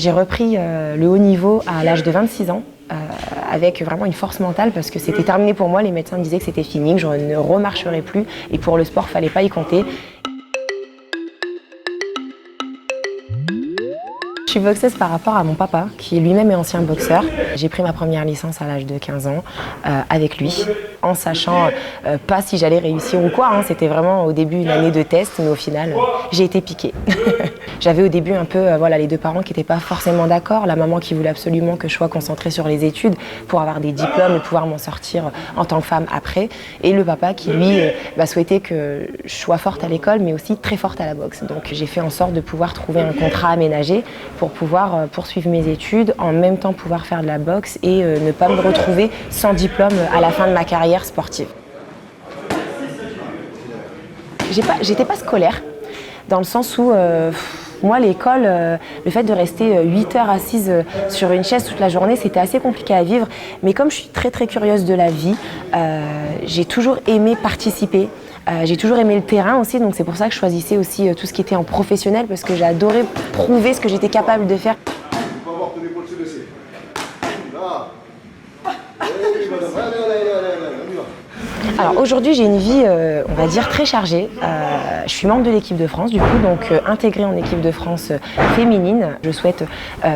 J'ai repris le haut niveau à l'âge de 26 ans. Avec vraiment une force mentale parce que c'était terminé pour moi, les médecins me disaient que c'était fini, que je ne remarcherais plus et pour le sport, il ne fallait pas y compter. Je suis boxeuse par rapport à mon papa, qui lui-même est ancien boxeur. J'ai pris ma première licence à l'âge de 15 ans avec lui, en sachant pas si j'allais réussir ou quoi. C'était vraiment au début une année de test, mais au final, j'ai été piquée. J'avais au début un peu les deux parents qui n'étaient pas forcément d'accord, la maman qui voulait absolument que je sois concentrée sur les études pour avoir des diplômes et pouvoir m'en sortir en tant que femme après, et le papa qui lui souhaitait que je sois forte à l'école mais aussi très forte à la boxe. Donc j'ai fait en sorte de pouvoir trouver un contrat aménagé pour pouvoir poursuivre mes études, en même temps pouvoir faire de la boxe et ne pas me retrouver sans diplôme à la fin de ma carrière sportive. J'étais pas scolaire, dans le sens où moi, l'école, le fait de rester 8 heures assise sur une chaise toute la journée, c'était assez compliqué à vivre. Mais comme je suis très très curieuse de la vie, j'ai toujours aimé participer. J'ai toujours aimé le terrain aussi, donc c'est pour ça que je choisissais aussi tout ce qui était en professionnel, parce que j'adorais prouver ce que j'étais capable de faire. Alors aujourd'hui, j'ai une vie, on va dire, très chargée. Je suis membre de l'équipe de France, du coup, donc intégrée en équipe de France féminine. Je souhaite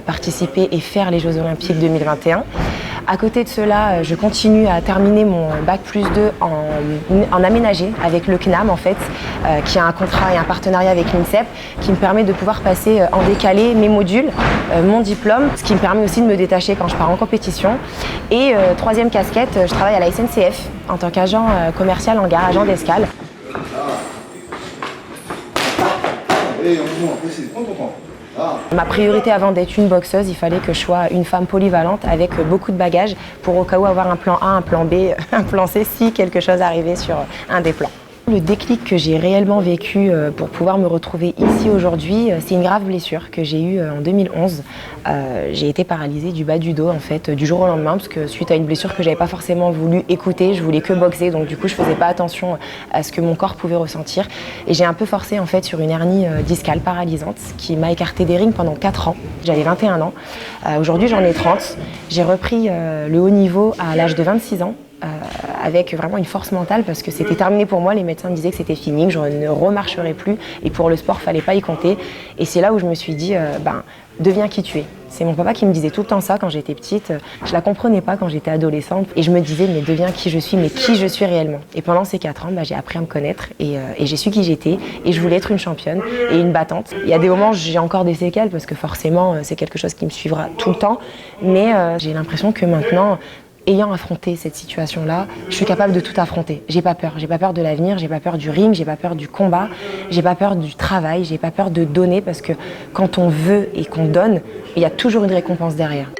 participer et faire les Jeux Olympiques 2021. À côté de cela, je continue à terminer mon Bac+2 en aménagé avec le CNAM, en fait, qui a un contrat et un partenariat avec l'INSEP, qui me permet de pouvoir passer en décalé mes modules, mon diplôme, ce qui me permet aussi de me détacher quand je pars en compétition. Et troisième casquette, je travaille à la SNCF en tant qu'agent commercial en gare, agent d'escale. Ma priorité avant d'être une boxeuse, il fallait que je sois une femme polyvalente avec beaucoup de bagages pour au cas où avoir un plan A, un plan B, un plan C si quelque chose arrivait sur un des plans. Le déclic que j'ai réellement vécu pour pouvoir me retrouver ici aujourd'hui, c'est une grave blessure que j'ai eue en 2011. J'ai été paralysée du bas du dos en fait du jour au lendemain parce que suite à une blessure que j'avais pas forcément voulu écouter, je voulais que boxer, donc du coup je faisais pas attention à ce que mon corps pouvait ressentir et j'ai un peu forcé en fait sur une hernie discale paralysante qui m'a écartée des rings pendant 4 ans. J'avais 21 ans. Aujourd'hui j'en ai 30. J'ai repris le haut niveau à l'âge de 26 ans. Avec vraiment une force mentale parce que c'était terminé pour moi, les médecins me disaient que c'était fini, que je ne remarcherais plus et pour le sport, il ne fallait pas y compter. Et c'est là où je me suis dit, deviens qui tu es. C'est mon papa qui me disait tout le temps ça quand j'étais petite. Je la comprenais pas quand j'étais adolescente et je me disais, mais deviens qui je suis, mais qui je suis réellement. Et pendant ces 4 ans, j'ai appris à me connaître et j'ai su qui j'étais et je voulais être une championne et une battante. Il y a des moments où j'ai encore des séquelles parce que forcément, c'est quelque chose qui me suivra tout le temps. Mais j'ai l'impression que maintenant, ayant affronté cette situation-là, je suis capable de tout affronter. J'ai pas peur. J'ai pas peur de l'avenir, j'ai pas peur du ring, j'ai pas peur du combat, j'ai pas peur du travail, j'ai pas peur de donner parce que quand on veut et qu'on donne, il y a toujours une récompense derrière.